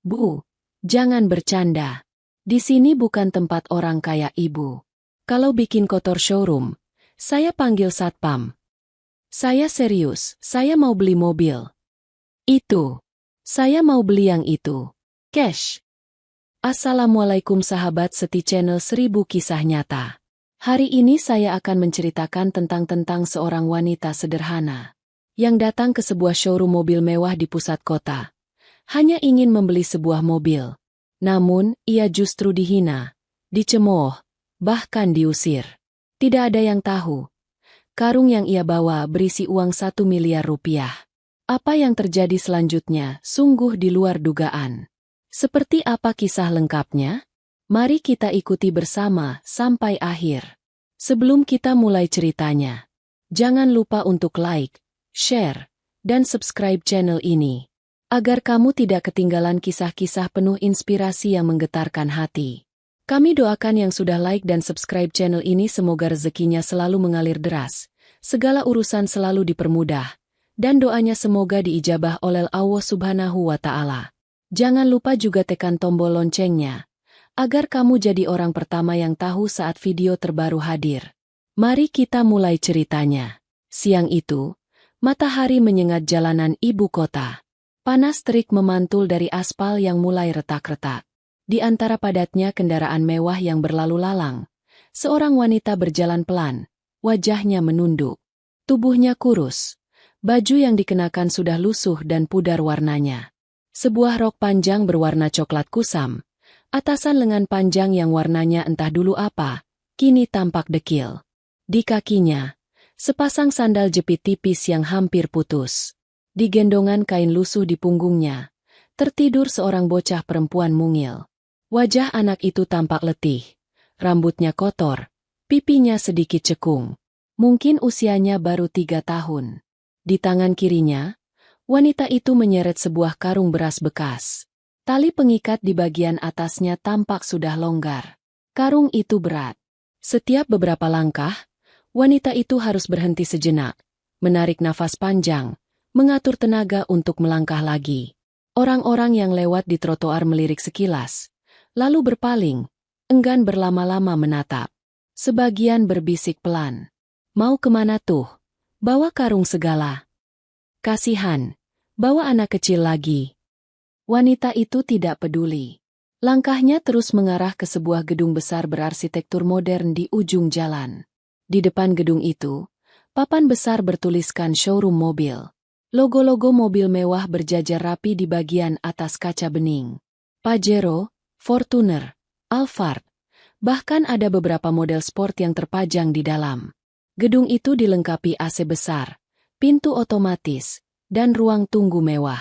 Bu, jangan bercanda. Di sini bukan tempat orang kaya ibu. Kalau bikin kotor showroom, saya panggil satpam. Saya serius, saya mau beli mobil. Itu. Saya mau beli yang itu. Cash. Assalamualaikum sahabat seti channel 1000 kisah nyata. Hari ini saya akan menceritakan tentang seorang wanita sederhana yang datang ke sebuah showroom mobil mewah di pusat kota. Hanya ingin membeli sebuah mobil. Namun, ia justru dihina, dicemooh, bahkan diusir. Tidak ada yang tahu. Karung yang ia bawa berisi uang 1 miliar rupiah. Apa yang terjadi selanjutnya sungguh di luar dugaan. Seperti apa kisah lengkapnya? Mari kita ikuti bersama sampai akhir. Sebelum kita mulai ceritanya, jangan lupa untuk like, share, dan subscribe channel ini, agar kamu tidak ketinggalan kisah-kisah penuh inspirasi yang menggetarkan hati. Kami doakan yang sudah like dan subscribe channel ini semoga rezekinya selalu mengalir deras, segala urusan selalu dipermudah, dan doanya semoga diijabah oleh Allah Subhanahu wa Ta'ala. Jangan lupa juga tekan tombol loncengnya, agar kamu jadi orang pertama yang tahu saat video terbaru hadir. Mari kita mulai ceritanya. Siang itu, matahari menyengat jalanan ibu kota. Panas terik memantul dari aspal yang mulai retak-retak. Di antara padatnya kendaraan mewah yang berlalu lalang, seorang wanita berjalan pelan, wajahnya menunduk. Tubuhnya kurus, baju yang dikenakan sudah lusuh dan pudar warnanya. Sebuah rok panjang berwarna coklat kusam, atasan lengan panjang yang warnanya entah dulu apa, kini tampak dekil. Di kakinya, sepasang sandal jepit tipis yang hampir putus. Di gendongan kain lusuh di punggungnya, tertidur seorang bocah perempuan mungil. Wajah anak itu tampak letih, rambutnya kotor, pipinya sedikit cekung. Mungkin usianya baru 3 tahun. Di tangan kirinya, wanita itu menyeret sebuah karung beras bekas. Tali pengikat di bagian atasnya tampak sudah longgar. Karung itu berat. Setiap beberapa langkah, wanita itu harus berhenti sejenak, menarik nafas panjang, mengatur tenaga untuk melangkah lagi. Orang-orang yang lewat di trotoar melirik sekilas, lalu berpaling, enggan berlama-lama menatap. Sebagian berbisik pelan. Mau kemana tuh? Bawa karung segala. Kasihan, bawa anak kecil lagi. Wanita itu tidak peduli. Langkahnya terus mengarah ke sebuah gedung besar berarsitektur modern di ujung jalan. Di depan gedung itu, papan besar bertuliskan showroom mobil. Logo-logo mobil mewah berjajar rapi di bagian atas kaca bening. Pajero, Fortuner, Alphard, bahkan ada beberapa model sport yang terpajang di dalam. Gedung itu dilengkapi AC besar, pintu otomatis, dan ruang tunggu mewah.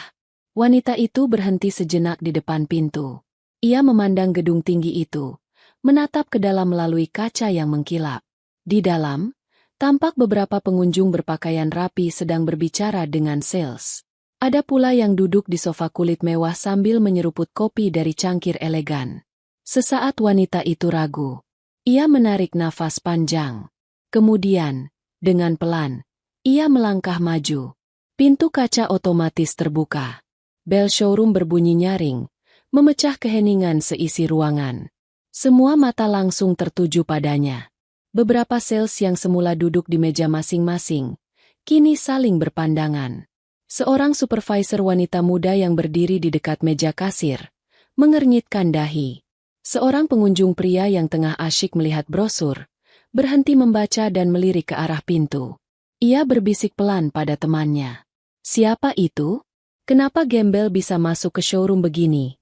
Wanita itu berhenti sejenak di depan pintu. Ia memandang gedung tinggi itu, menatap ke dalam melalui kaca yang mengkilap. Di dalam, tampak beberapa pengunjung berpakaian rapi sedang berbicara dengan sales. Ada pula yang duduk di sofa kulit mewah sambil menyeruput kopi dari cangkir elegan. Sesaat wanita itu ragu. Ia menarik nafas panjang. Kemudian, dengan pelan, ia melangkah maju. Pintu kaca otomatis terbuka. Bel showroom berbunyi nyaring, memecah keheningan seisi ruangan. Semua mata langsung tertuju padanya. Beberapa sales yang semula duduk di meja masing-masing, kini saling berpandangan. Seorang supervisor wanita muda yang berdiri di dekat meja kasir, mengernyitkan dahi. Seorang pengunjung pria yang tengah asyik melihat brosur, berhenti membaca dan melirik ke arah pintu. Ia berbisik pelan pada temannya. Siapa itu? Kenapa gembel bisa masuk ke showroom begini?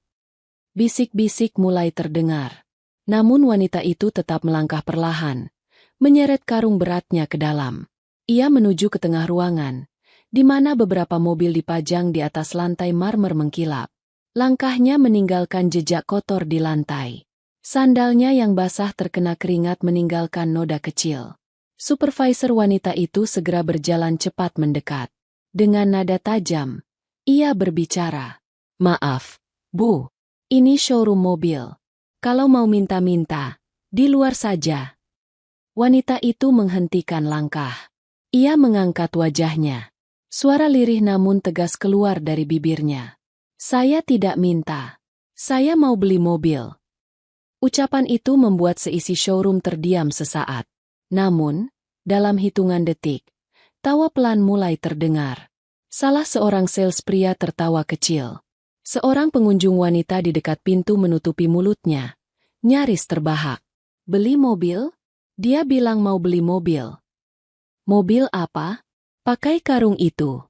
Bisik-bisik mulai terdengar. Namun wanita itu tetap melangkah perlahan, menyeret karung beratnya ke dalam. Ia menuju ke tengah ruangan, di mana beberapa mobil dipajang di atas lantai marmer mengkilap. Langkahnya meninggalkan jejak kotor di lantai. Sandalnya yang basah terkena keringat meninggalkan noda kecil. Supervisor wanita itu segera berjalan cepat mendekat. Dengan nada tajam, ia berbicara. Maaf, Bu. Ini showroom mobil. Kalau mau minta-minta, di luar saja. Wanita itu menghentikan langkah. Ia mengangkat wajahnya. Suara lirih namun tegas keluar dari bibirnya. Saya tidak minta. Saya mau beli mobil. Ucapan itu membuat seisi showroom terdiam sesaat. Namun, dalam hitungan detik, tawa pelan mulai terdengar. Salah seorang sales pria tertawa kecil. Seorang pengunjung wanita di dekat pintu menutupi mulutnya, nyaris terbahak. Beli mobil? Dia bilang mau beli mobil. Mobil apa? Pakai karung itu.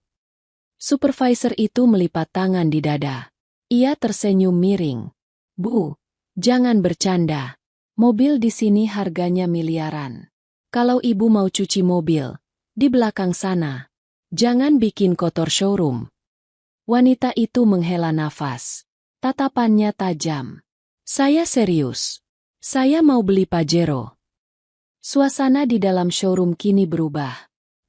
Supervisor itu melipat tangan di dada. Ia tersenyum miring. Bu, jangan bercanda. Mobil di sini harganya miliaran. Kalau ibu mau cuci mobil, di belakang sana. Jangan bikin kotor showroom. Wanita itu menghela nafas. Tatapannya tajam. Saya serius. Saya mau beli Pajero. Suasana di dalam showroom kini berubah.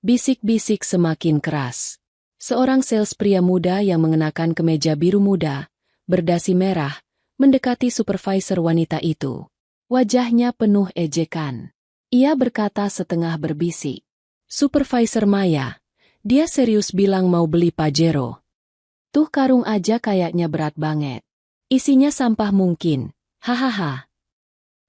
Bisik-bisik semakin keras. Seorang sales pria muda yang mengenakan kemeja biru muda, berdasi merah, mendekati supervisor wanita itu. Wajahnya penuh ejekan. Ia berkata setengah berbisik. Supervisor Maya, dia serius bilang mau beli Pajero. Tuh karung aja kayaknya berat banget. Isinya sampah mungkin, hahaha.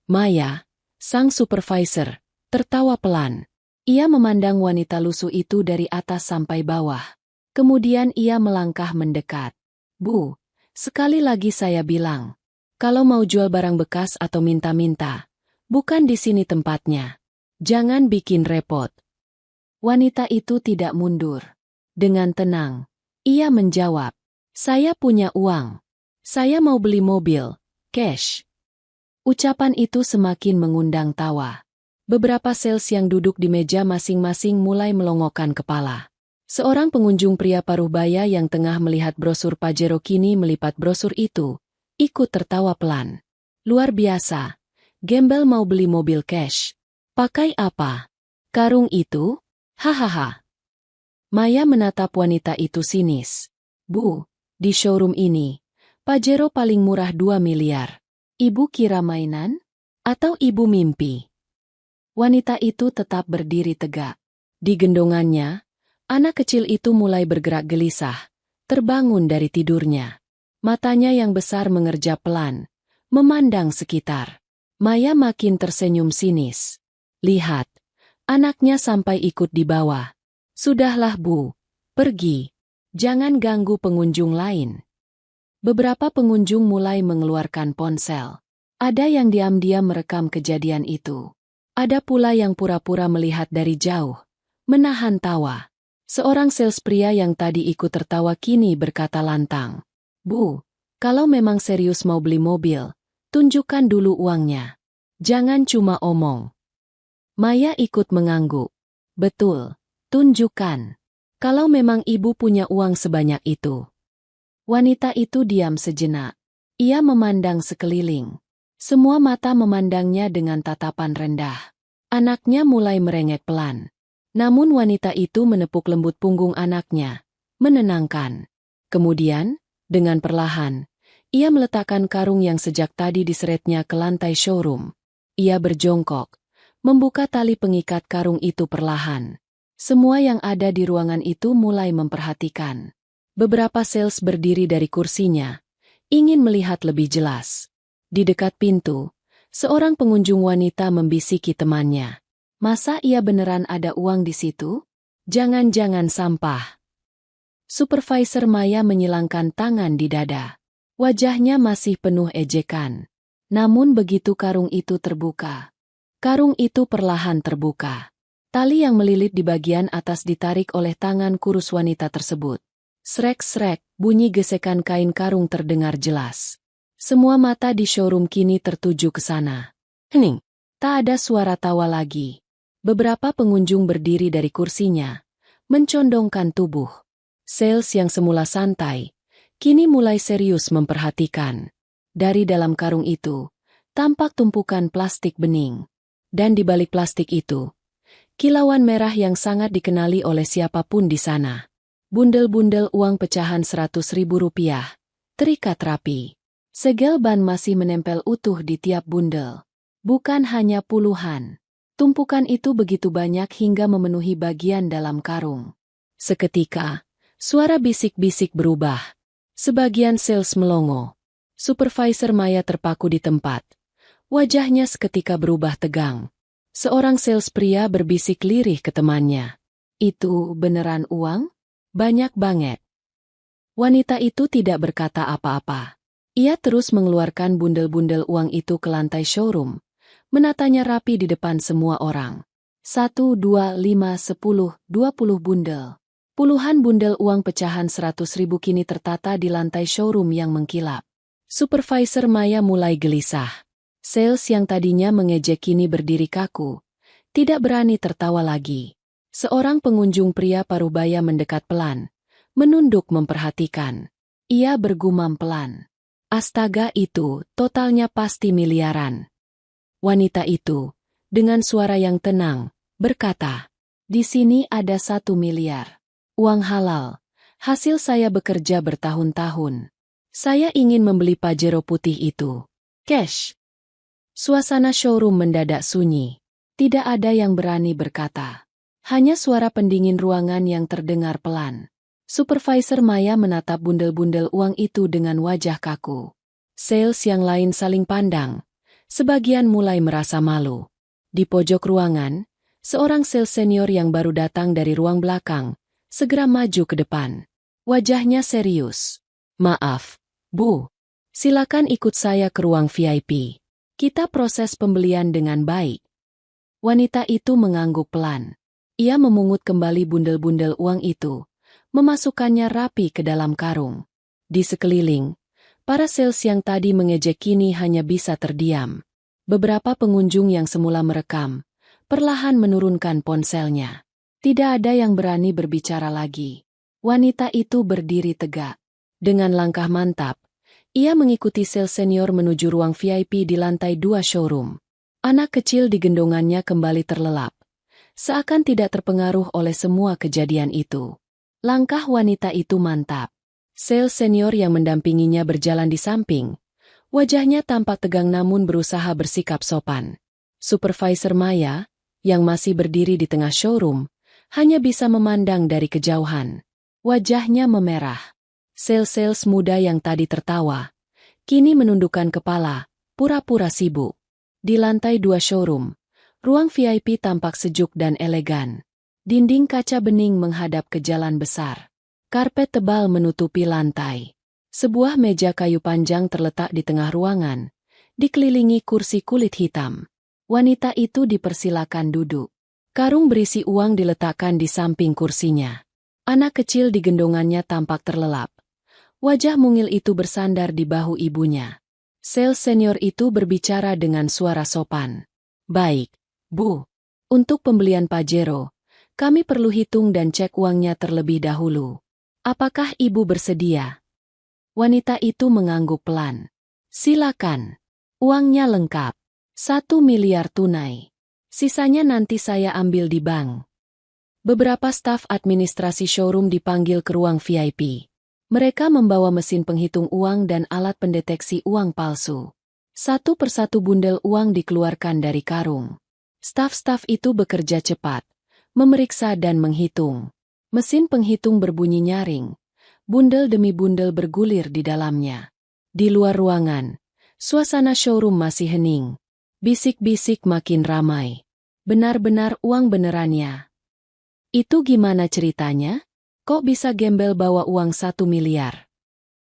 Maya, sang supervisor, tertawa pelan. Ia memandang wanita lusuh itu dari atas sampai bawah. Kemudian ia melangkah mendekat. Bu, sekali lagi saya bilang, kalau mau jual barang bekas atau minta-minta, bukan di sini tempatnya. Jangan bikin repot. Wanita itu tidak mundur. Dengan tenang, ia menjawab, saya punya uang. Saya mau beli mobil, cash. Ucapan itu semakin mengundang tawa. Beberapa sales yang duduk di meja masing-masing mulai melongokkan kepala. Seorang pengunjung pria paruh baya yang tengah melihat brosur Pajero kini melipat brosur itu, ikut tertawa pelan. Luar biasa. Gembel mau beli mobil cash. Pakai apa? Karung itu? Hahaha. Maya menatap wanita itu sinis. Bu, di showroom ini, Pajero paling murah 2 miliar. Ibu kira mainan? Atau ibu mimpi? Wanita itu tetap berdiri tegak. Di gendongannya, anak kecil itu mulai bergerak gelisah, terbangun dari tidurnya. Matanya yang besar mengerjap pelan, memandang sekitar. Maya makin tersenyum sinis. Lihat, anaknya sampai ikut di bawah. Sudahlah Bu, pergi. Jangan ganggu pengunjung lain. Beberapa pengunjung mulai mengeluarkan ponsel. Ada yang diam-diam merekam kejadian itu. Ada pula yang pura-pura melihat dari jauh, menahan tawa. Seorang sales pria yang tadi ikut tertawa kini berkata lantang. Bu, kalau memang serius mau beli mobil, tunjukkan dulu uangnya. Jangan cuma omong. Maya ikut mengangguk. Betul, tunjukkan. Kalau memang ibu punya uang sebanyak itu. Wanita itu diam sejenak. Ia memandang sekeliling. Semua mata memandangnya dengan tatapan rendah. Anaknya mulai merengek pelan. Namun wanita itu menepuk lembut punggung anaknya, menenangkan. Kemudian, dengan perlahan, ia meletakkan karung yang sejak tadi diseretnya ke lantai showroom. Ia berjongkok, membuka tali pengikat karung itu perlahan. Semua yang ada di ruangan itu mulai memperhatikan. Beberapa sales berdiri dari kursinya, ingin melihat lebih jelas. Di dekat pintu, seorang pengunjung wanita membisiki temannya. Masa ia beneran ada uang di situ? Jangan-jangan sampah. Supervisor Maya menyilangkan tangan di dada. Wajahnya masih penuh ejekan. Namun begitu karung itu terbuka. Karung itu perlahan terbuka. Tali yang melilit di bagian atas ditarik oleh tangan kurus wanita tersebut. Srek-srek, bunyi gesekan kain karung terdengar jelas. Semua mata di showroom kini tertuju ke sana. Hening, tak ada suara tawa lagi. Beberapa pengunjung berdiri dari kursinya, mencondongkan tubuh. Sales yang semula santai, kini mulai serius memperhatikan. Dari dalam karung itu, tampak tumpukan plastik bening. Dan di balik plastik itu, kilauan merah yang sangat dikenali oleh siapapun di sana. Bundel-bundel uang pecahan Rp100.000, terikat rapi. Segel ban masih menempel utuh di tiap bundel. Bukan hanya puluhan. Tumpukan itu begitu banyak hingga memenuhi bagian dalam karung. Seketika, suara bisik-bisik berubah. Sebagian sales melongo. Supervisor Maya terpaku di tempat. Wajahnya seketika berubah tegang. Seorang sales pria berbisik lirih ke temannya. Itu beneran uang? Banyak banget. Wanita itu tidak berkata apa-apa. Ia terus mengeluarkan bundel-bundel uang itu ke lantai showroom, menatanya rapi di depan semua orang. 1, 2, 5, 10, 20 bundel. Puluhan bundel uang pecahan 100.000 kini tertata di lantai showroom yang mengkilap. Supervisor Maya mulai gelisah. Sales yang tadinya mengejek kini berdiri kaku. Tidak berani tertawa lagi. Seorang pengunjung pria parubaya mendekat pelan. Menunduk memperhatikan. Ia bergumam pelan. Astaga, itu totalnya pasti miliaran. Wanita itu, dengan suara yang tenang, berkata, "Di sini ada 1 miliar. Uang halal. Hasil saya bekerja bertahun-tahun. Saya ingin membeli Pajero putih itu. Cash." Suasana showroom mendadak sunyi. Tidak ada yang berani berkata. Hanya suara pendingin ruangan yang terdengar pelan. Supervisor Maya menatap bundel-bundel uang itu dengan wajah kaku. Sales yang lain saling pandang. Sebagian mulai merasa malu. Di pojok ruangan, seorang sales senior yang baru datang dari ruang belakang, segera maju ke depan. Wajahnya serius. "Maaf, Bu. Silakan ikut saya ke ruang VIP. Kita proses pembelian dengan baik." Wanita itu mengangguk pelan. Ia memungut kembali bundel-bundel uang itu, memasukkannya rapi ke dalam karung. Di sekeliling, para sales yang tadi mengejek kini hanya bisa terdiam. Beberapa pengunjung yang semula merekam, perlahan menurunkan ponselnya. Tidak ada yang berani berbicara lagi. Wanita itu berdiri tegak. Dengan langkah mantap, ia mengikuti sales senior menuju ruang VIP di lantai 2 showroom. Anak kecil di gendongannya kembali terlelap, seakan tidak terpengaruh oleh semua kejadian itu. Langkah wanita itu mantap. Sales senior yang mendampinginya berjalan di samping. Wajahnya tampak tegang namun berusaha bersikap sopan. Supervisor Maya, yang masih berdiri di tengah showroom, hanya bisa memandang dari kejauhan. Wajahnya memerah. Sales-sales muda yang tadi tertawa, kini menundukkan kepala, pura-pura sibuk. Di lantai 2 showroom, ruang VIP tampak sejuk dan elegan. Dinding kaca bening menghadap ke jalan besar. Karpet tebal menutupi lantai. Sebuah meja kayu panjang terletak di tengah ruangan, dikelilingi kursi kulit hitam. Wanita itu dipersilakan duduk. Karung berisi uang diletakkan di samping kursinya. Anak kecil di gendongannya tampak terlelap. Wajah mungil itu bersandar di bahu ibunya. Sales senior itu berbicara dengan suara sopan. "Baik, Bu. Untuk pembelian Pajero, kami perlu hitung dan cek uangnya terlebih dahulu. Apakah Ibu bersedia?" Wanita itu mengangguk pelan. "Silakan. Uangnya lengkap. 1 miliar tunai. Sisanya nanti saya ambil di bank." Beberapa staf administrasi showroom dipanggil ke ruang VIP. Mereka membawa mesin penghitung uang dan alat pendeteksi uang palsu. Satu persatu bundel uang dikeluarkan dari karung. Staf-staf itu bekerja cepat, memeriksa dan menghitung. Mesin penghitung berbunyi nyaring. Bundel demi bundel bergulir di dalamnya. Di luar ruangan, suasana showroom masih hening. Bisik-bisik makin ramai. Benar-benar uang benerannya. "Itu gimana ceritanya? Kok bisa gembel bawa uang 1 miliar?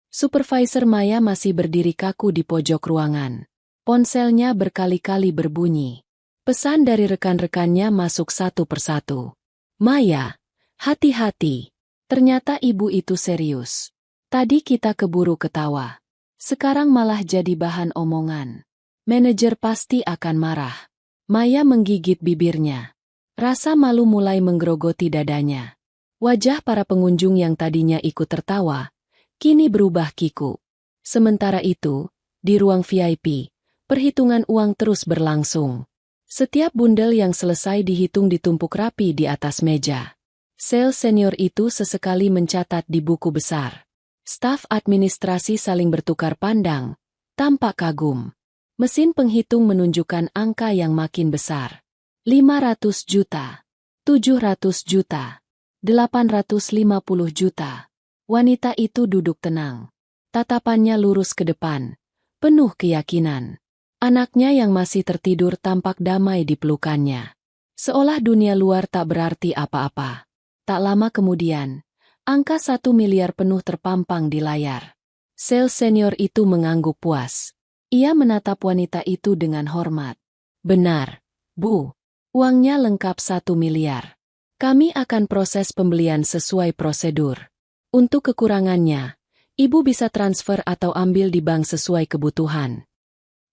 Supervisor Maya masih berdiri kaku di pojok ruangan. Ponselnya berkali-kali berbunyi. Pesan dari rekan-rekannya masuk satu persatu. "Maya, hati-hati. Ternyata ibu itu serius. Tadi kita keburu ketawa. Sekarang malah jadi bahan omongan. Manajer pasti akan marah." Maya menggigit bibirnya. Rasa malu mulai menggerogoti dadanya. Wajah para pengunjung yang tadinya ikut tertawa, kini berubah kiku. Sementara itu, di ruang VIP, perhitungan uang terus berlangsung. Setiap bundel yang selesai dihitung ditumpuk rapi di atas meja. Sales senior itu sesekali mencatat di buku besar. Staf administrasi saling bertukar pandang, tampak kagum. Mesin penghitung menunjukkan angka yang makin besar. 500 juta, 700 juta. 850 juta. Wanita itu duduk tenang. Tatapannya lurus ke depan, penuh keyakinan. Anaknya yang masih tertidur tampak damai di pelukannya. Seolah dunia luar tak berarti apa-apa. Tak lama kemudian, angka 1 miliar penuh terpampang di layar. Sales senior itu mengangguk puas. Ia menatap wanita itu dengan hormat. Benar, Bu. Uangnya lengkap 1 miliar. Kami akan proses pembelian sesuai prosedur. Untuk kekurangannya, Ibu bisa transfer atau ambil di bank sesuai kebutuhan.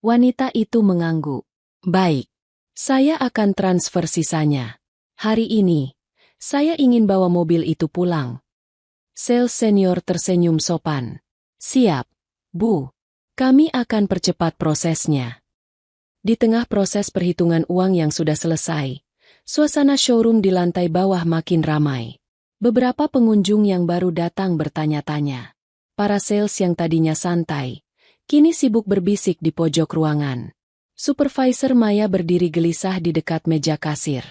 Wanita itu mengangguk. Baik, saya akan transfer sisanya. Hari ini, saya ingin bawa mobil itu pulang. Sales senior tersenyum sopan. Siap, Bu. Kami akan percepat prosesnya. Di tengah proses perhitungan uang yang sudah selesai, suasana showroom di lantai bawah makin ramai. Beberapa pengunjung yang baru datang bertanya-tanya. Para sales yang tadinya santai, kini sibuk berbisik di pojok ruangan. Supervisor Maya berdiri gelisah di dekat meja kasir.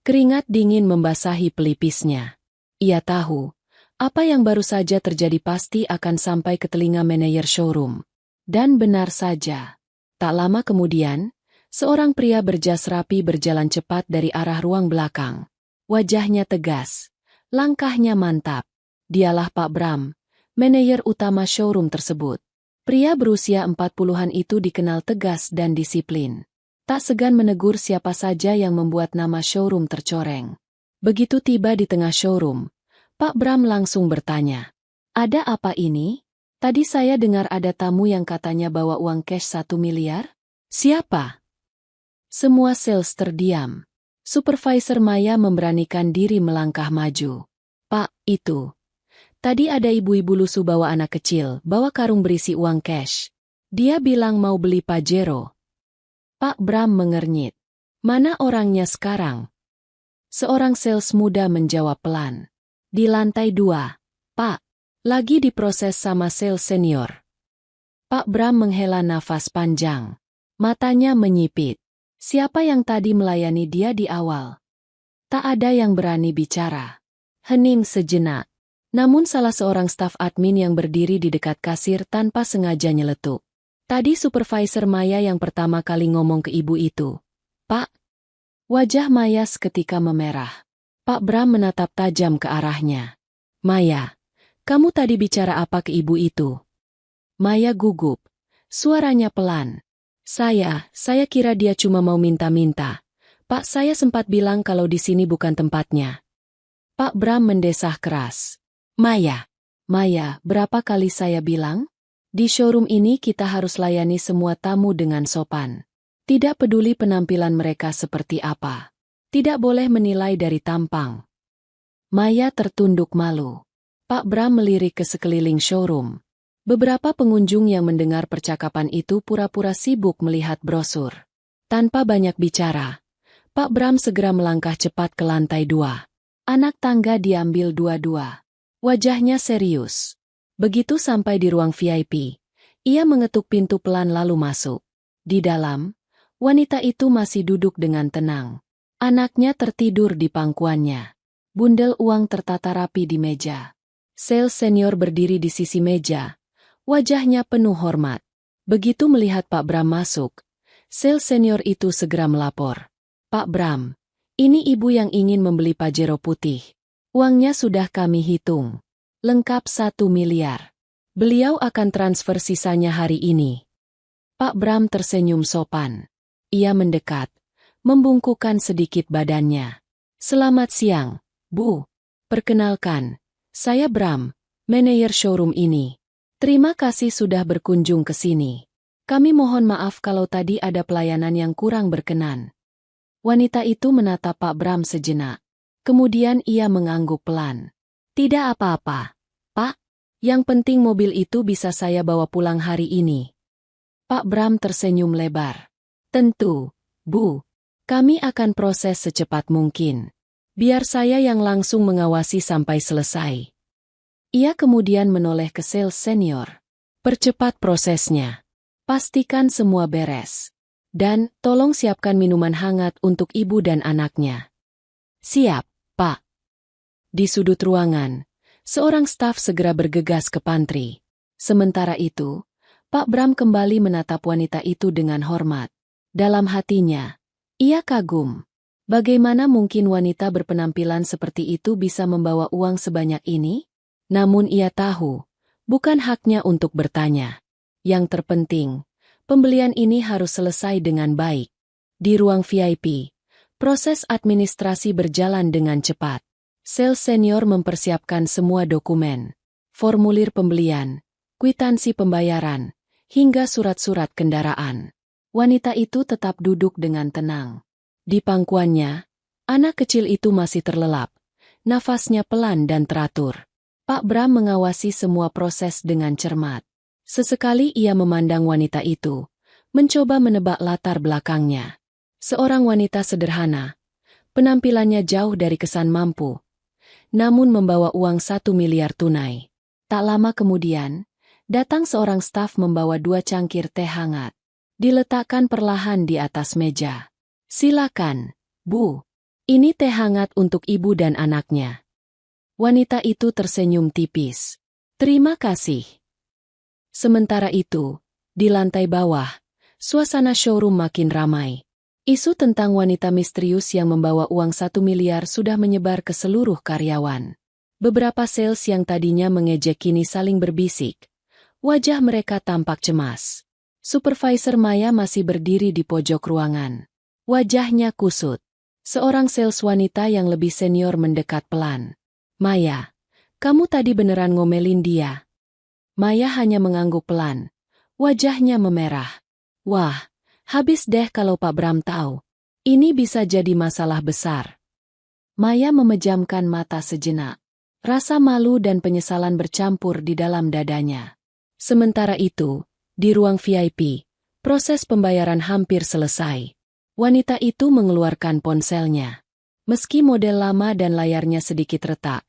Keringat dingin membasahi pelipisnya. Ia tahu, apa yang baru saja terjadi pasti akan sampai ke telinga manajer showroom. Dan benar saja. Tak lama kemudian, seorang pria berjas rapi berjalan cepat dari arah ruang belakang. Wajahnya tegas, langkahnya mantap. Dialah Pak Bram, manajer utama showroom tersebut. Pria berusia 40-an itu dikenal tegas dan disiplin. Tak segan menegur siapa saja yang membuat nama showroom tercoreng. Begitu tiba di tengah showroom, Pak Bram langsung bertanya, "Ada apa ini? Tadi saya dengar ada tamu yang katanya bawa uang cash 1 miliar. Siapa?" Semua sales terdiam. Supervisor Maya memberanikan diri melangkah maju. "Pak, itu. Tadi ada ibu-ibu lusuh bawa anak kecil, bawa karung berisi uang cash. Dia bilang mau beli Pajero." Pak Bram mengernyit. "Mana orangnya sekarang?" Seorang sales muda menjawab pelan. "Di lantai 2, Pak. Lagi diproses sama sales senior." Pak Bram menghela nafas panjang. Matanya menyipit. Siapa yang tadi melayani dia di awal? Tak ada yang berani bicara. Hening sejenak. Namun salah seorang staf admin yang berdiri di dekat kasir tanpa sengaja nyeletuk. Tadi supervisor Maya yang pertama kali ngomong ke ibu itu. "Pak." Wajah Maya seketika memerah. Pak Bram menatap tajam ke arahnya. "Maya, kamu tadi bicara apa ke ibu itu?" Maya gugup. Suaranya pelan. Saya kira dia cuma mau minta-minta. Pak, saya sempat bilang kalau di sini bukan tempatnya." Pak Bram mendesah keras. Maya, berapa kali saya bilang? Di showroom ini kita harus layani semua tamu dengan sopan. Tidak peduli penampilan mereka seperti apa. Tidak boleh menilai dari tampang." Maya tertunduk malu. Pak Bram melirik ke sekeliling showroom. Beberapa pengunjung yang mendengar percakapan itu pura-pura sibuk melihat brosur. Tanpa banyak bicara, Pak Bram segera melangkah cepat ke lantai 2. Anak tangga diambil dua-dua. Wajahnya serius. Begitu sampai di ruang VIP, ia mengetuk pintu pelan lalu masuk. Di dalam, wanita itu masih duduk dengan tenang. Anaknya tertidur di pangkuannya. Bundel uang tertata rapi di meja. Sales senior berdiri di sisi meja. Wajahnya penuh hormat. Begitu melihat Pak Bram masuk, sales senior itu segera melapor. "Pak Bram, ini ibu yang ingin membeli Pajero putih. Uangnya sudah kami hitung. Lengkap 1 miliar. Beliau akan transfer sisanya hari ini." Pak Bram tersenyum sopan. Ia mendekat, membungkukkan sedikit badannya. "Selamat siang, Bu. Perkenalkan, saya Bram, manajer showroom ini. Terima kasih sudah berkunjung ke sini. Kami mohon maaf kalau tadi ada pelayanan yang kurang berkenan." Wanita itu menatap Pak Bram sejenak. Kemudian ia mengangguk pelan. "Tidak apa-apa, Pak. Yang penting mobil itu bisa saya bawa pulang hari ini." Pak Bram tersenyum lebar. "Tentu, Bu. Kami akan proses secepat mungkin. Biar saya yang langsung mengawasi sampai selesai." Ia kemudian menoleh ke sales senior. "Percepat prosesnya. Pastikan semua beres. Dan tolong siapkan minuman hangat untuk ibu dan anaknya." "Siap, Pak." Di sudut ruangan, seorang staf segera bergegas ke pantry. Sementara itu, Pak Bram kembali menatap wanita itu dengan hormat. Dalam hatinya, ia kagum. Bagaimana mungkin wanita berpenampilan seperti itu bisa membawa uang sebanyak ini? Namun ia tahu, bukan haknya untuk bertanya. Yang terpenting, pembelian ini harus selesai dengan baik. Di ruang VIP, proses administrasi berjalan dengan cepat. Sales senior mempersiapkan semua dokumen, formulir pembelian, kwitansi pembayaran, hingga surat-surat kendaraan. Wanita itu tetap duduk dengan tenang. Di pangkuannya, anak kecil itu masih terlelap, nafasnya pelan dan teratur. Pak Bram mengawasi semua proses dengan cermat. Sesekali ia memandang wanita itu, mencoba menebak latar belakangnya. Seorang wanita sederhana, penampilannya jauh dari kesan mampu, namun membawa uang 1 miliar tunai. Tak lama kemudian, datang seorang staf membawa 2 cangkir teh hangat. Diletakkan perlahan di atas meja. Silakan, Bu. Ini teh hangat untuk ibu dan anaknya. Wanita itu tersenyum tipis. Terima kasih. Sementara itu, di lantai bawah, suasana showroom makin ramai. Isu tentang wanita misterius yang membawa uang 1 miliar sudah menyebar ke seluruh karyawan. Beberapa sales yang tadinya mengejek kini saling berbisik. Wajah mereka tampak cemas. Supervisor Maya masih berdiri di pojok ruangan. Wajahnya kusut. Seorang sales wanita yang lebih senior mendekat pelan. Maya, kamu tadi beneran ngomelin dia? Maya hanya mengangguk pelan. Wajahnya memerah. Wah, habis deh kalau Pak Bram tahu. Ini bisa jadi masalah besar. Maya memejamkan mata sejenak. Rasa malu dan penyesalan bercampur di dalam dadanya. Sementara itu, di ruang VIP, proses pembayaran hampir selesai. Wanita itu mengeluarkan ponselnya. Meski model lama dan layarnya sedikit retak,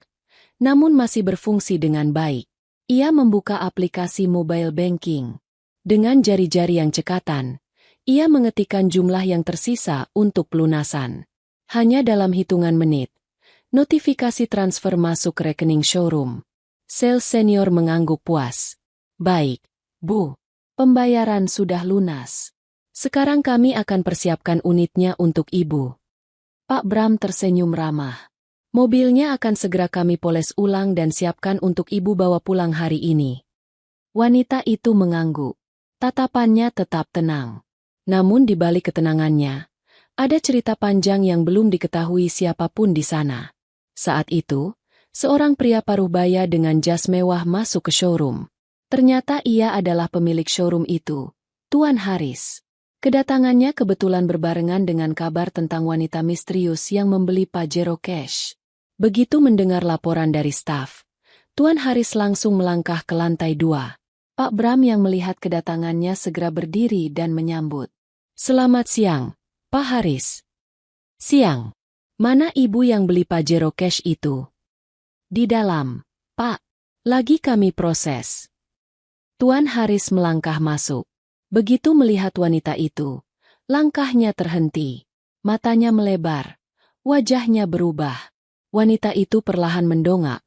namun masih berfungsi dengan baik. Ia membuka aplikasi mobile banking. Dengan jari-jari yang cekatan, ia mengetikkan jumlah yang tersisa untuk pelunasan. Hanya dalam hitungan menit, notifikasi transfer masuk ke rekening showroom. Sales senior mengangguk puas. Baik, Bu. Pembayaran sudah lunas. Sekarang kami akan persiapkan unitnya untuk Ibu. Pak Bram tersenyum ramah. Mobilnya akan segera kami poles ulang dan siapkan untuk Ibu bawa pulang hari ini. Wanita itu mengangguk. Tatapannya tetap tenang. Namun di balik ketenangannya, ada cerita panjang yang belum diketahui siapapun di sana. Saat itu, seorang pria paruh-baya dengan jas mewah masuk ke showroom. Ternyata ia adalah pemilik showroom itu, Tuan Haris. Kedatangannya kebetulan berbarengan dengan kabar tentang wanita misterius yang membeli Pajero Cash. Begitu mendengar laporan dari staf, Tuan Haris langsung melangkah ke lantai 2. Pak Bram yang melihat kedatangannya segera berdiri dan menyambut. Selamat siang, Pak Haris. Siang. Mana ibu yang beli Pajero Cash itu? Di dalam, Pak. Lagi kami proses. Tuan Haris melangkah masuk. Begitu melihat wanita itu, langkahnya terhenti. Matanya melebar. Wajahnya berubah. Wanita itu perlahan mendongak,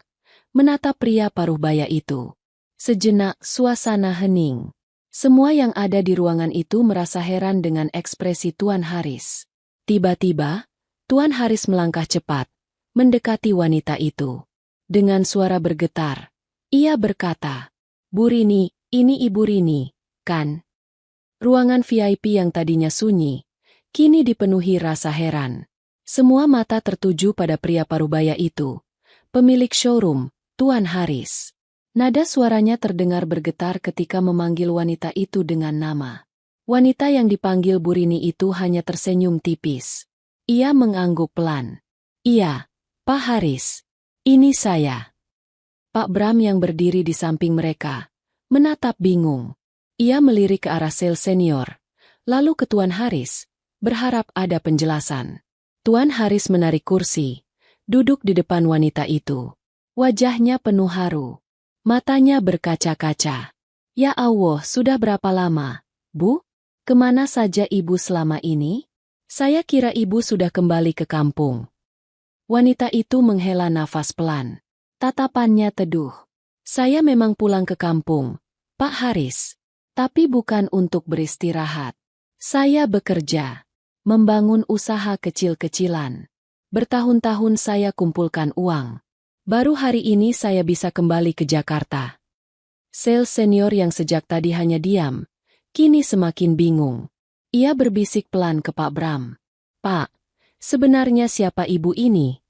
menatap pria paruh-baya itu. Sejenak suasana hening. Semua yang ada di ruangan itu merasa heran dengan ekspresi Tuan Haris. Tiba-tiba, Tuan Haris melangkah cepat, mendekati wanita itu. Dengan suara bergetar, ia berkata, Bu Rini, ini Ibu Rini, kan? Ruangan VIP yang tadinya sunyi, kini dipenuhi rasa heran. Semua mata tertuju pada pria parubaya itu, pemilik showroom, Tuan Haris. Nada suaranya terdengar bergetar ketika memanggil wanita itu dengan nama. Wanita yang dipanggil Bu Rini itu hanya tersenyum tipis. Ia mengangguk pelan. Iya, Pak Haris. Ini saya. Pak Bram yang berdiri di samping mereka, menatap bingung. Ia melirik ke arah sales senior, lalu ke Tuan Haris, berharap ada penjelasan. Tuan Haris menarik kursi, duduk di depan wanita itu. Wajahnya penuh haru. Matanya berkaca-kaca. Ya Allah, sudah berapa lama, Bu? Kemana saja Ibu selama ini? Saya kira Ibu sudah kembali ke kampung. Wanita itu menghela nafas pelan. Tatapannya teduh. Saya memang pulang ke kampung, Pak Haris. Tapi bukan untuk beristirahat. Saya bekerja. Membangun usaha kecil-kecilan. Bertahun-tahun saya kumpulkan uang. Baru hari ini saya bisa kembali ke Jakarta. Sales senior yang sejak tadi hanya diam, kini semakin bingung. Ia berbisik pelan ke Pak Bram. Pak, sebenarnya siapa ibu ini?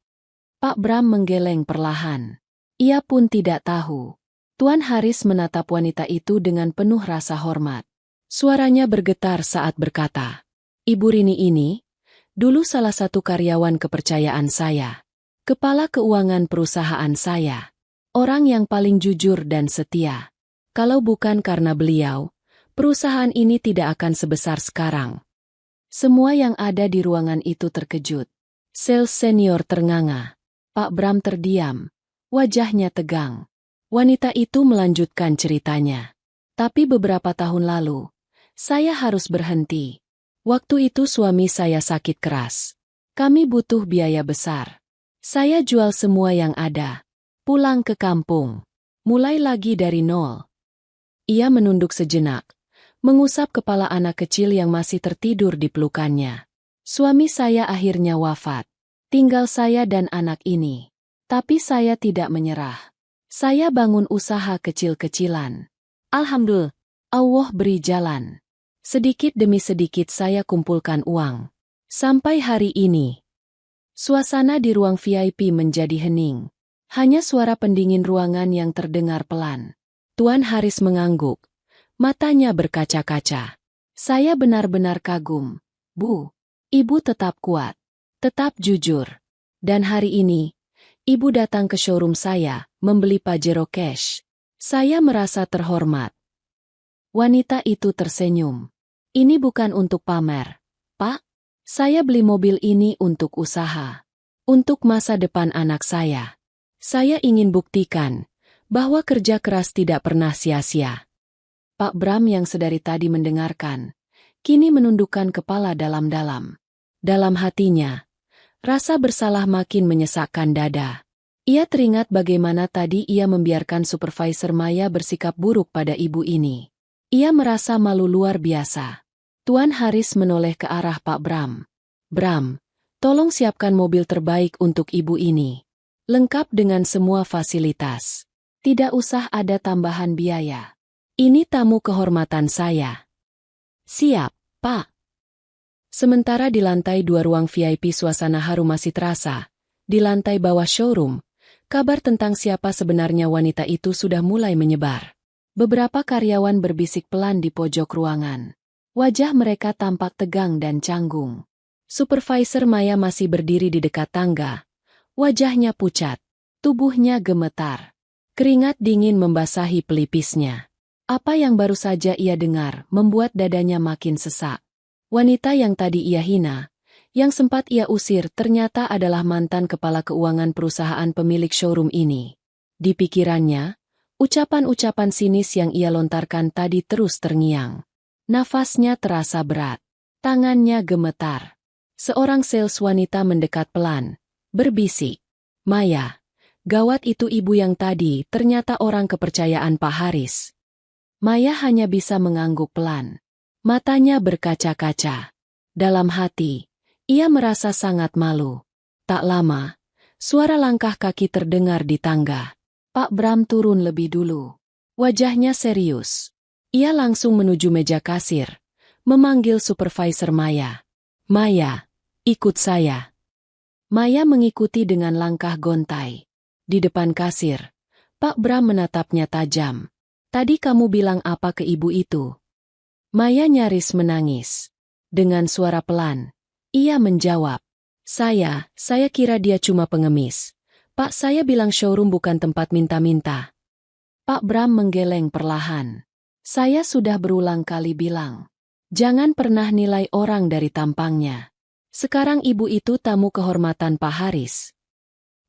Pak Bram menggeleng perlahan. Ia pun tidak tahu. Tuan Haris menatap wanita itu dengan penuh rasa hormat. Suaranya bergetar saat berkata, Ibu Rini ini, dulu salah satu karyawan kepercayaan saya. Kepala keuangan perusahaan saya. Orang yang paling jujur dan setia. Kalau bukan karena beliau, perusahaan ini tidak akan sebesar sekarang. Semua yang ada di ruangan itu terkejut. Sales senior ternganga. Pak Bram terdiam. Wajahnya tegang. Wanita itu melanjutkan ceritanya. Tapi beberapa tahun lalu, saya harus berhenti. Waktu itu suami saya sakit keras. Kami butuh biaya besar. Saya jual semua yang ada. Pulang ke kampung. Mulai lagi dari nol. Ia menunduk sejenak. Mengusap kepala anak kecil yang masih tertidur di pelukannya. Suami saya akhirnya wafat. Tinggal saya dan anak ini. Tapi saya tidak menyerah. Saya bangun usaha kecil-kecilan. Alhamdulillah, Allah beri jalan. Sedikit demi sedikit saya kumpulkan uang. Sampai hari ini. Suasana di ruang VIP menjadi hening. Hanya suara pendingin ruangan yang terdengar pelan. Tuan Haris mengangguk. Matanya berkaca-kaca. Saya benar-benar kagum. Bu, Ibu tetap kuat. Tetap jujur. Dan hari ini, Ibu datang ke showroom saya, membeli Pajero Cash. Saya merasa terhormat. Wanita itu tersenyum. Ini bukan untuk pamer. Pak, saya beli mobil ini untuk usaha. Untuk masa depan anak saya. Saya ingin buktikan bahwa kerja keras tidak pernah sia-sia. Pak Bram yang sedari tadi mendengarkan, kini menundukkan kepala dalam-dalam. Dalam hatinya, rasa bersalah makin menyesakkan dada. Ia teringat bagaimana tadi ia membiarkan supervisor Maya bersikap buruk pada ibu ini. Ia merasa malu luar biasa. Tuan Haris menoleh ke arah Pak Bram. Bram, tolong siapkan mobil terbaik untuk ibu ini. Lengkap dengan semua fasilitas. Tidak usah ada tambahan biaya. Ini tamu kehormatan saya. Siap, Pak. Sementara di lantai 2 ruang VIP suasana haru masih terasa. Di lantai bawah showroom, kabar tentang siapa sebenarnya wanita itu sudah mulai menyebar. Beberapa karyawan berbisik pelan di pojok ruangan. Wajah mereka tampak tegang dan canggung. Supervisor Maya masih berdiri di dekat tangga. Wajahnya pucat. Tubuhnya gemetar. Keringat dingin membasahi pelipisnya. Apa yang baru saja ia dengar membuat dadanya makin sesak. Wanita yang tadi ia hina, yang sempat ia usir ternyata adalah mantan kepala keuangan perusahaan pemilik showroom ini. Di pikirannya, ucapan-ucapan sinis yang ia lontarkan tadi terus terngiang. Nafasnya terasa berat. Tangannya gemetar. Seorang sales wanita mendekat pelan, berbisik. Maya, gawat itu ibu yang tadi ternyata orang kepercayaan Pak Haris. Maya hanya bisa mengangguk pelan. Matanya berkaca-kaca. Dalam hati, ia merasa sangat malu. Tak lama, suara langkah kaki terdengar di tangga. Pak Bram turun lebih dulu. Wajahnya serius. Ia langsung menuju meja kasir, memanggil supervisor Maya. Maya, ikut saya. Maya mengikuti dengan langkah gontai. Di depan kasir, Pak Bram menatapnya tajam. Tadi kamu bilang apa ke ibu itu? Maya nyaris menangis. Dengan suara pelan, ia menjawab. Saya kira dia cuma pengemis. Pak, saya bilang showroom bukan tempat minta-minta. Pak Bram menggeleng perlahan. Saya sudah berulang kali bilang. Jangan pernah nilai orang dari tampangnya. Sekarang ibu itu tamu kehormatan Pak Haris.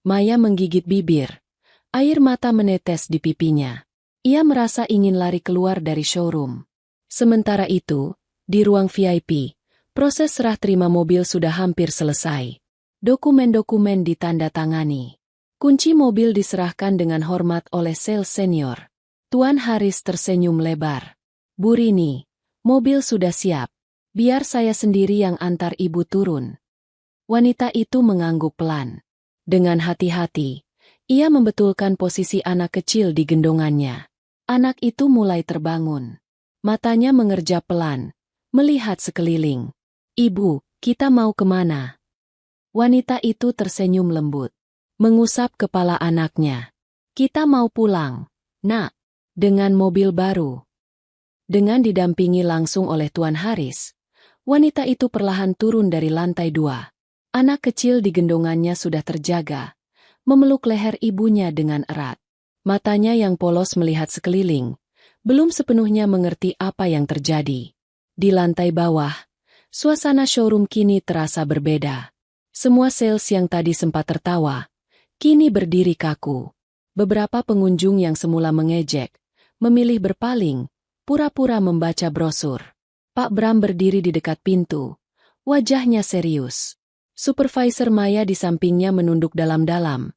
Maya menggigit bibir. Air mata menetes di pipinya. Ia merasa ingin lari keluar dari showroom. Sementara itu, di ruang VIP, proses serah terima mobil sudah hampir selesai. Dokumen-dokumen ditandatangani. Kunci mobil diserahkan dengan hormat oleh sales senior. Tuan Haris tersenyum lebar. Bu Rini, mobil sudah siap. Biar saya sendiri yang antar ibu turun. Wanita itu mengangguk pelan. Dengan hati-hati, ia membetulkan posisi anak kecil di gendongannya. Anak itu mulai terbangun. Matanya mengerjap pelan, melihat sekeliling. Ibu, kita mau kemana? Wanita itu tersenyum lembut, mengusap kepala anaknya. Kita mau pulang, nak, dengan mobil baru. Dengan didampingi langsung oleh Tuan Haris, wanita itu perlahan turun dari lantai 2. Anak kecil di gendongannya sudah terjaga, memeluk leher ibunya dengan erat. Matanya yang polos melihat sekeliling, belum sepenuhnya mengerti apa yang terjadi. Di lantai bawah, suasana showroom kini terasa berbeda. Semua sales yang tadi sempat tertawa, kini berdiri kaku. Beberapa pengunjung yang semula mengejek, memilih berpaling, pura-pura membaca brosur. Pak Bram berdiri di dekat pintu, wajahnya serius. Supervisor Maya di sampingnya menunduk dalam-dalam.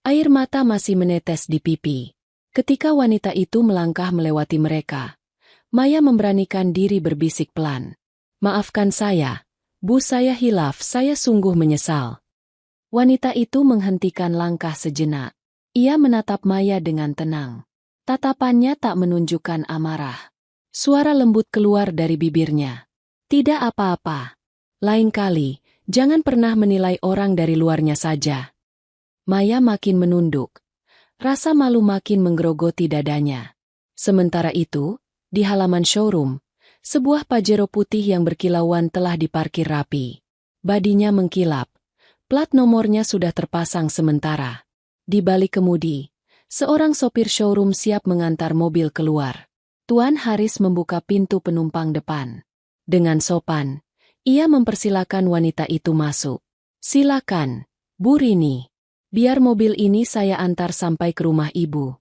Air mata masih menetes di pipi. Ketika wanita itu melangkah melewati mereka, Maya memberanikan diri berbisik pelan. Maafkan saya, Bu, saya hilaf, saya sungguh menyesal. Wanita itu menghentikan langkah sejenak. Ia menatap Maya dengan tenang. Tatapannya tak menunjukkan amarah. Suara lembut keluar dari bibirnya. Tidak apa-apa. Lain kali, jangan pernah menilai orang dari luarnya saja. Maya makin menunduk. Rasa malu makin menggerogoti dadanya. Sementara itu, di halaman showroom, sebuah Pajero putih yang berkilauan telah diparkir rapi. Badinya mengkilap. Plat nomornya sudah terpasang sementara. Di balik kemudi, seorang sopir showroom siap mengantar mobil keluar. Tuan Haris membuka pintu penumpang depan. Dengan sopan, ia mempersilakan wanita itu masuk. Silakan, Bu Rini. Biar mobil ini saya antar sampai ke rumah ibu.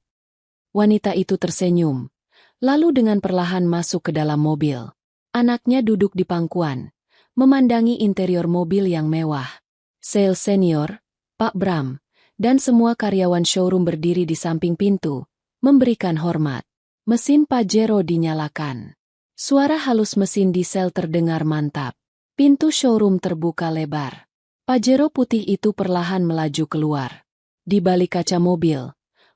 Wanita itu tersenyum, lalu dengan perlahan masuk ke dalam mobil. Anaknya duduk di pangkuan, memandangi interior mobil yang mewah. Sales senior, Pak Bram, dan semua karyawan showroom berdiri di samping pintu, memberikan hormat. Mesin Pajero dinyalakan. Suara halus mesin diesel terdengar mantap. Pintu showroom terbuka lebar. Pajero putih itu perlahan melaju keluar. Di balik kaca mobil,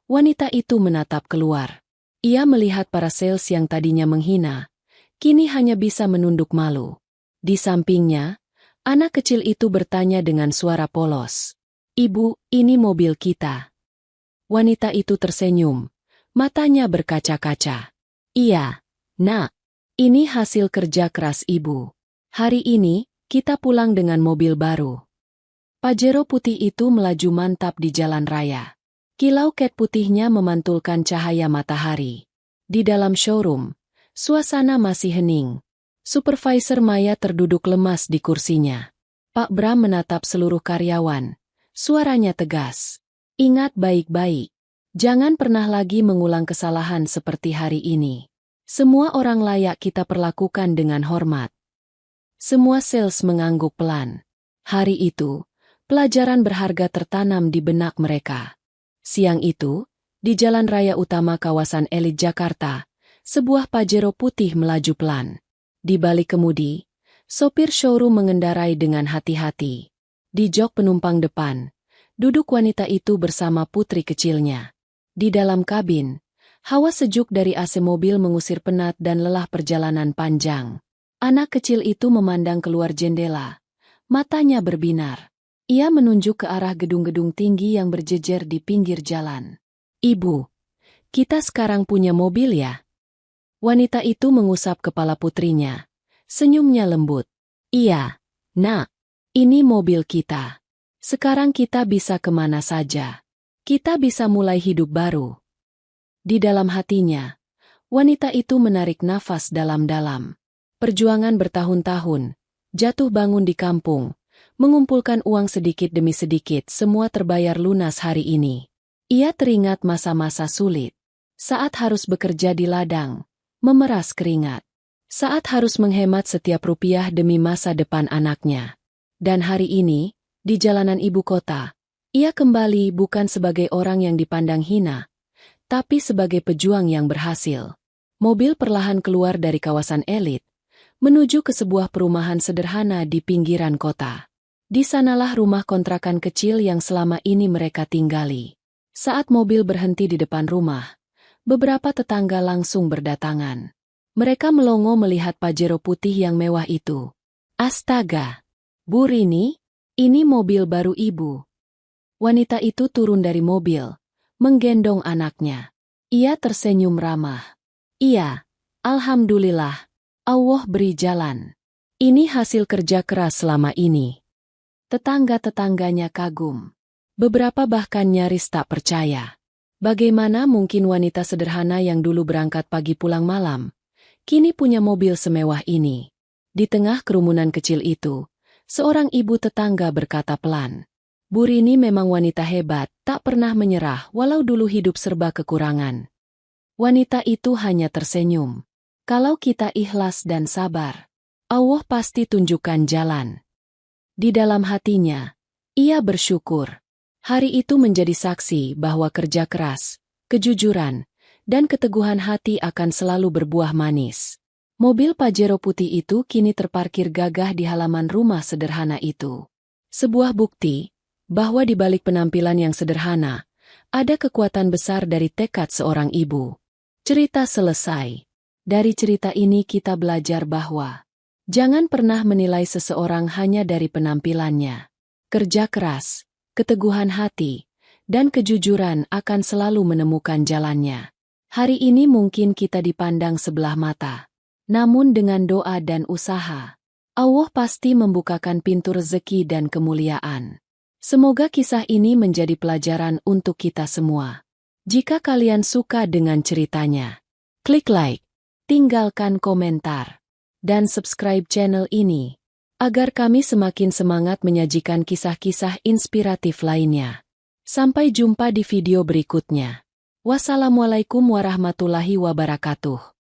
wanita itu menatap keluar. Ia melihat para sales yang tadinya menghina, kini hanya bisa menunduk malu. Di sampingnya, anak kecil itu bertanya dengan suara polos. Ibu, ini mobil kita. Wanita itu tersenyum, matanya berkaca-kaca. Iya, nak, ini hasil kerja keras ibu. Hari ini, kita pulang dengan mobil baru. Pajero putih itu melaju mantap di jalan raya. Kilau cat putihnya memantulkan cahaya matahari. Di dalam showroom, suasana masih hening. Supervisor Maya terduduk lemas di kursinya. Pak Bram menatap seluruh karyawan. Suaranya tegas. Ingat baik-baik. Jangan pernah lagi mengulang kesalahan seperti hari ini. Semua orang layak kita perlakukan dengan hormat. Semua sales mengangguk pelan. Hari itu, pelajaran berharga tertanam di benak mereka. Siang itu, di jalan raya utama kawasan elit Jakarta, sebuah Pajero putih melaju pelan. Di balik kemudi, sopir showroom mengendarai dengan hati-hati. Di jok penumpang depan, duduk wanita itu bersama putri kecilnya. Di dalam kabin, hawa sejuk dari AC mobil mengusir penat dan lelah perjalanan panjang. Anak kecil itu memandang keluar jendela. Matanya berbinar. Ia menunjuk ke arah gedung-gedung tinggi yang berjejer di pinggir jalan. Ibu, kita sekarang punya mobil ya? Wanita itu mengusap kepala putrinya. Senyumnya lembut. Iya, nak, ini mobil kita. Sekarang kita bisa kemana saja. Kita bisa mulai hidup baru. Di dalam hatinya, wanita itu menarik nafas dalam-dalam. Perjuangan bertahun-tahun, jatuh bangun di kampung, mengumpulkan uang sedikit demi sedikit, semua terbayar lunas hari ini. Ia teringat masa-masa sulit. Saat harus bekerja di ladang, memeras keringat. Saat harus menghemat setiap rupiah demi masa depan anaknya. Dan hari ini, di jalanan ibu kota, ia kembali bukan sebagai orang yang dipandang hina, tapi sebagai pejuang yang berhasil. Mobil perlahan keluar dari kawasan elit, menuju ke sebuah perumahan sederhana di pinggiran kota. Di sanalah rumah kontrakan kecil yang selama ini mereka tinggali. Saat mobil berhenti di depan rumah, beberapa tetangga langsung berdatangan. Mereka melongo melihat Pajero putih yang mewah itu. Astaga! Bu Rini, ini mobil baru ibu. Wanita itu turun dari mobil, menggendong anaknya. Ia tersenyum ramah. Iya, alhamdulillah, Allah beri jalan. Ini hasil kerja keras selama ini. Tetangga-tetangganya kagum. Beberapa bahkan nyaris tak percaya. Bagaimana mungkin wanita sederhana yang dulu berangkat pagi pulang malam, kini punya mobil semewah ini? Di tengah kerumunan kecil itu, seorang ibu tetangga berkata pelan, Bu Rini memang wanita hebat, tak pernah menyerah walau dulu hidup serba kekurangan. Wanita itu hanya tersenyum. Kalau kita ikhlas dan sabar, Allah pasti tunjukkan jalan. Di dalam hatinya, ia bersyukur. Hari itu menjadi saksi bahwa kerja keras, kejujuran, dan keteguhan hati akan selalu berbuah manis. Mobil Pajero putih itu kini terparkir gagah di halaman rumah sederhana itu. Sebuah bukti bahwa di balik penampilan yang sederhana, ada kekuatan besar dari tekad seorang ibu. Cerita selesai. Dari cerita ini kita belajar bahwa jangan pernah menilai seseorang hanya dari penampilannya. Kerja keras, keteguhan hati, dan kejujuran akan selalu menemukan jalannya. Hari ini mungkin kita dipandang sebelah mata. Namun dengan doa dan usaha, Allah pasti membukakan pintu rezeki dan kemuliaan. Semoga kisah ini menjadi pelajaran untuk kita semua. Jika kalian suka dengan ceritanya, klik like, tinggalkan komentar, dan subscribe channel ini, agar kami semakin semangat menyajikan kisah-kisah inspiratif lainnya. Sampai jumpa di video berikutnya. Wassalamualaikum warahmatullahi wabarakatuh.